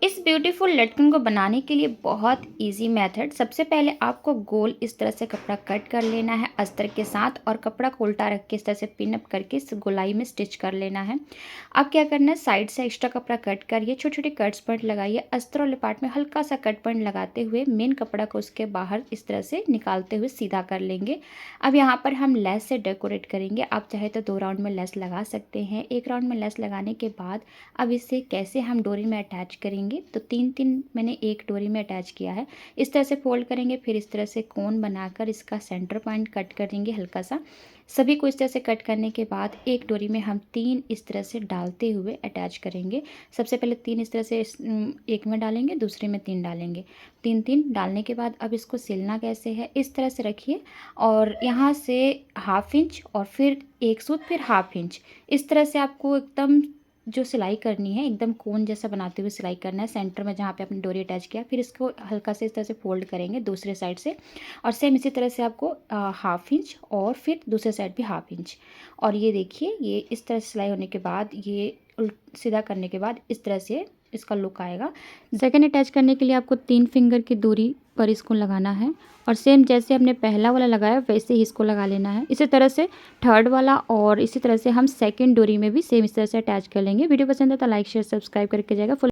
इस ब्यूटीफुल लटकन को बनाने के लिए बहुत इजी मेथड। सबसे पहले आपको गोल इस तरह से कपड़ा कट कर लेना है अस्तर के साथ, और कपड़ा को उल्टा रख के इस तरह से पिन अप करके इस गोलाई में स्टिच कर लेना है। अब क्या करना है, साइड से एक्स्ट्रा कपड़ा कट करिए, छोटे छोटे कट्स पॉइंट लगाइए, अस्तर वाले पार्ट में हल्का सा कट पॉइंट लगाते हुए मेन कपड़ा को उसके बाहर इस तरह से निकालते हुए सीधा कर लेंगे। अब यहाँ पर हम लेस से डेकोरेट करेंगे। आप चाहे तो 2 राउंड में लेस लगा सकते हैं। 1 राउंड में लेस लगाने के बाद अब इसे कैसे हम डोरी में अटैच करेंगे, तो 3-3 मैंने एक डोरी में अटैच किया है। इस तरह से फोल्ड करेंगे, फिर इस तरह से कोन बनाकर इसका सेंटर पॉइंट कट कर देंगे हल्का सा। सभी को इस तरह से कट करने के बाद एक डोरी में हम 3 इस तरह से डालते हुए अटैच करेंगे। सबसे पहले 3 इस तरह से एक में डालेंगे, दूसरे में 3 डालेंगे। 3-3 डालने के बाद अब इसको सिलना कैसे है, इस तरह से रखिए और यहाँ से 1/2 इंच और फिर 1 सूत, फिर 1/2 इंच, इस तरह से आपको एकदम जो सिलाई करनी है एकदम कोन जैसा बनाते हुए सिलाई करना है सेंटर में जहाँ पे आपने डोरी अटैच किया। फिर इसको हल्का से इस तरह से फोल्ड करेंगे दूसरे साइड से, और सेम इसी तरह से आपको 1/2 इंच और फिर दूसरे साइड भी 1/2 इंच। और ये देखिए, ये इस तरह से सिलाई होने के बाद ये सीधा करने के बाद इस तरह से इसका लुक आएगा। सेकंड अटैच करने के लिए आपको 3 फिंगर की दूरी पर इसको लगाना है, और सेम जैसे हमने पहला वाला लगाया वैसे ही इसको लगा लेना है। इसी तरह से थर्ड वाला, और इसी तरह से हम सेकंड डोरी में भी सेम इस तरह से अटैच कर लेंगे। वीडियो पसंद है तो लाइक शेयर सब्सक्राइब करके जाएगा। फुल